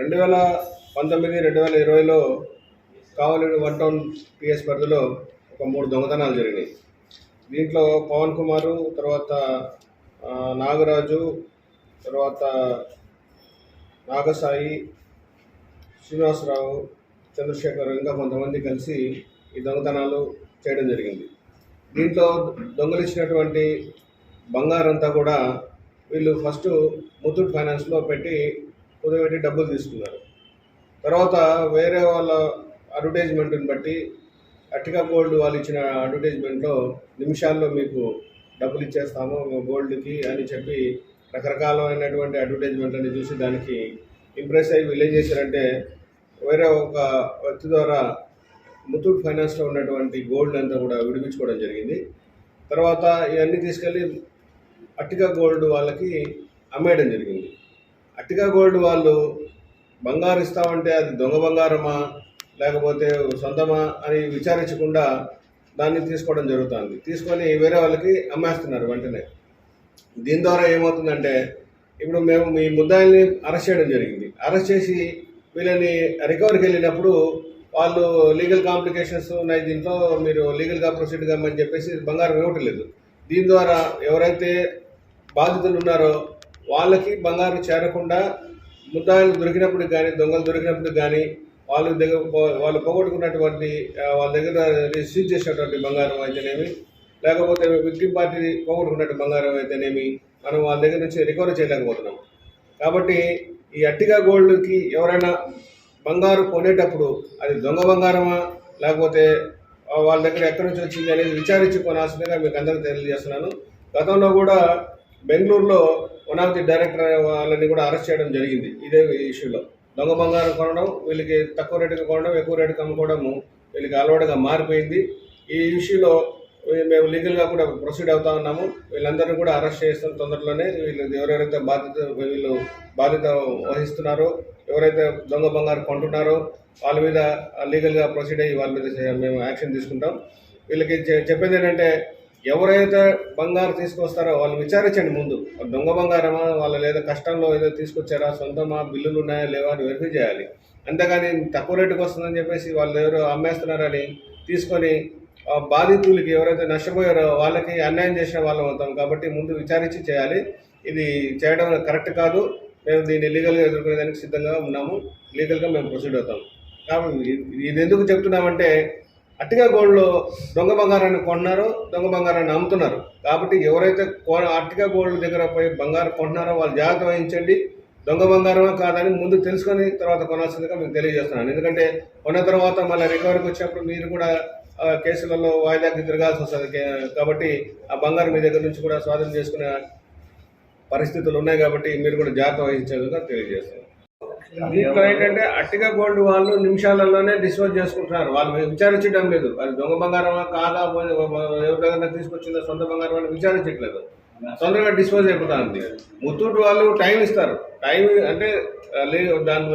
2019, 2020లో కావలి 1 town PS పరిధిలో ఒక 3 దొంగతనాలు జరిగినాయి. దీంట్లో పవన్ కుమారు, తర్వాత నాగరాజు, తర్వాత నాగసాయి, శ్రీనివాసరావు, చంద్రశేఖర్ ఇంకా కొంతమంది కలిసి ఈ దొంగతనాలు చేయడం జరిగింది. దీంట్లో దొంగలించినటువంటి బంగారంతా కూడా వీళ్ళు ఫస్ట్ ముత్తూట్ ఫైనాన్స్లో కుదబెట్టి డబ్బులు తీసుకున్నారు. తర్వాత వేరే వాళ్ళ అడ్వర్టైజ్మెంట్ని బట్టి అట్టిగా గోల్డ్ వాళ్ళు ఇచ్చిన అడ్వర్టైజ్మెంట్లో నిమిషాల్లో మీకు డబ్బులు ఇచ్చేస్తాము గోల్డ్కి అని చెప్పి రకరకాలైనటువంటి అడ్వర్టైజ్మెంట్లని చూసి దానికి ఇంప్రెస్ అయ్యి వీళ్ళు ఏం చేశారంటే వేరే ఒక వ్యక్తి ద్వారా ముత్తూట్ ఫైనాన్స్లో ఉన్నటువంటి గోల్డ్ అంతా కూడా విడిపించుకోవడం జరిగింది. తర్వాత ఇవన్నీ తీసుకెళ్ళి అట్టిగా గోల్డ్ వాళ్ళకి అమ్మేయడం జరిగింది. అట్టిగా గోల్డ్ వాళ్ళు బంగారు ఇస్తామంటే అది దొంగ బంగారమా లేకపోతే సొంతమా అని విచారించకుండా దాన్ని తీసుకోవడం జరుగుతుంది. తీసుకొని వేరే వాళ్ళకి అమ్మేస్తున్నారు వెంటనే. దీని ద్వారా ఏమవుతుందంటే ఇప్పుడు మేము మీ ముద్దాయిల్ని అరెస్ట్ చేయడం జరిగింది. అరెస్ట్ చేసి వీళ్ళని రికవరీకి వెళ్ళినప్పుడు వాళ్ళు లీగల్ కాంప్లికేషన్స్ ఉన్నాయి, దీంట్లో మీరు లీగల్గా ప్రొసీడ్ కమ్మని చెప్పేసి బంగారం ఇవ్వట్లేదు. దీని ద్వారా ఎవరైతే బాధితులు ఉన్నారో వాళ్ళకి బంగారం చేరకుండా ముద్దాయిలు దొరికినప్పుడు కానీ దొంగలు దొరికినప్పుడు కానీ వాళ్ళు పోగొట్టుకున్నటువంటి వాళ్ళ దగ్గర సీజ్ చేసినటువంటి బంగారం అయితేనేమి లేకపోతే విక్టిమ్ పార్టీ పోగొట్టుకున్నట్టు బంగారం అయితేనేమి మనం వాళ్ళ దగ్గర నుంచి రికవరీ చేయలేకపోతున్నాం. కాబట్టి ఈ అట్టిగా గోల్డ్కి ఎవరైనా బంగారు కొనేటప్పుడు అది దొంగ బంగారమా లేకపోతే వాళ్ళ దగ్గర ఎక్కడి నుంచి వచ్చింది అనేది విచారించి కొనాల్సిందిగా మీకు అందరికీ తెలియజేస్తున్నాను. గతంలో కూడా బెంగళూరులో వన్ ఆఫ్ ది డైరెక్టర్ వాళ్ళని కూడా అరెస్ట్ చేయడం జరిగింది ఇదే ఇష్యూలో. దొంగ బంగారం కొనడం, వీళ్ళకి తక్కువ రేటుకి కొనడం, ఎక్కువ రేటుకి అమ్ముకోవడము వీళ్ళకి అలవాటుగా మారిపోయింది. ఈ ఇష్యూలో మేము లీగల్గా కూడా ప్రొసీడ్ అవుతా ఉన్నాము. వీళ్ళందరినీ కూడా అరెస్ట్ చేస్తాం తొందరలోనే. వీళ్ళు ఎవరెవరైతే బాధ్యత వహిస్తున్నారో, ఎవరైతే దొంగ బంగారు కొంటున్నారో వాళ్ళ మీద లీగల్గా ప్రొసీడ్ అయ్యి వాళ్ళ మీద మేము యాక్షన్ తీసుకుంటాం. వీళ్ళకి చెప్పేది ఏంటంటే ఎవరైతే బంగారు తీసుకొస్తారో వాళ్ళు విచారించండి ముందు. దొంగ బంగారమా వాళ్ళ లేదా కష్టంలో ఏదో తీసుకొచ్చారా, సొంతమా, బిల్లులు ఉన్నాయా లేవా అని వెరిఫై చేయాలి. అంతేగాని తక్కువ రేటుకి వస్తుందని చెప్పేసి వాళ్ళు ఎవరు అమ్మేస్తున్నారని తీసుకొని బాధితులకి ఎవరైతే నష్టపోయారో వాళ్ళకి అన్యాయం చేసిన వాళ్ళం అవుతాం. కాబట్టి ముందు విచారించి చేయాలి. ఇది చేయడం కరెక్ట్ కాదు. మేము దీన్ని లీగల్గా ఎదుర్కొనేదానికి సిద్ధంగా ఉన్నాము. లీగల్గా మేము ప్రొసీడ్ అవుతాం. కాబట్టి ఇది ఎందుకు చెప్తున్నామంటే అట్టిగా గోల్డ్లో దొంగ బంగారాన్ని కొంటున్నారో దొంగ బంగారాన్ని అమ్ముతున్నారు. కాబట్టి ఎవరైతే అట్టిగా గోల్డ్ దగ్గర పోయి బంగారం కొంటున్నారో వాళ్ళు జాగ్రత్త వహించండి. దొంగ బంగారమా కాదని ముందు తెలుసుకొని తర్వాత కొనాల్సిందిగా మీకు తెలియజేస్తున్నాను. ఎందుకంటే కొన్న తర్వాత మళ్ళీ రికవరీకి వచ్చినప్పుడు మీరు కూడా కేసులలో వాయిదాకి తిరగాల్సి వస్తుంది. కాబట్టి ఆ బంగారం మీ దగ్గర నుంచి కూడా స్వాధీనం చేసుకునే పరిస్థితులు ఉన్నాయి. కాబట్టి మీరు కూడా జాగ్రత్త వహించేందుకు తెలియజేస్తున్నారు. దీంట్లో ఏంటంటే అట్టిగా గోల్డ్ వాళ్ళు నిమిషాలలోనే డిస్పోజ్ చేసుకుంటున్నారు. వాళ్ళు విచారించడం లేదు. అది దొంగ బంగారమా కాదా, ఎవరి దగ్గర తీసుకొచ్చిందో సొంత బంగారం అని విచారించట్లేదు. తొందరగా డిస్పోజ్ అయిపోతుంది. ముత్తూట్ వాళ్ళు టైం ఇస్తారు. టైం అంటే దాని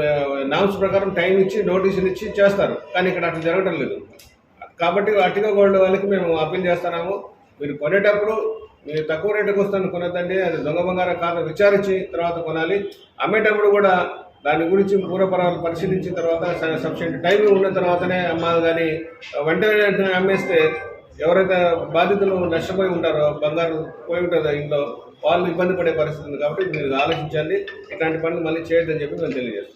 నామ్స్ ప్రకారం టైం ఇచ్చి నోటీసులు ఇచ్చి చేస్తారు. కానీ ఇక్కడ అట్లా జరగడం లేదు. కాబట్టి అట్టిగా గోల్డ్ వాళ్ళకి మేము అప్పీల్ చేస్తున్నాము. మీరు కొనేటప్పుడు మీరు తక్కువ రేటుకి వస్తాను కొనద్దండి. అది దొంగ బంగారం కాదు విచారించి తర్వాత కొనాలి. అమ్మేటప్పుడు కూడా దాని గురించి పూర్వపరాలు పరిశీలించిన తర్వాత సఫిషియెంట్ టైం ఉన్న తర్వాతనే అమ్మాలి. కానీ వెంటనే అమ్మేస్తే ఎవరైతే బాధితులు నష్టపోయి ఉంటారో, బంగారు పోయి ఉంటుందో ఇంట్లో, వాళ్ళు ఇబ్బంది పడే పరిస్థితి ఉంది. కాబట్టి మీరు ఆలోచించండి. ఇట్లాంటి పనులు మళ్ళీ చేయొద్దని చెప్పి మేము తెలియజేస్తాం.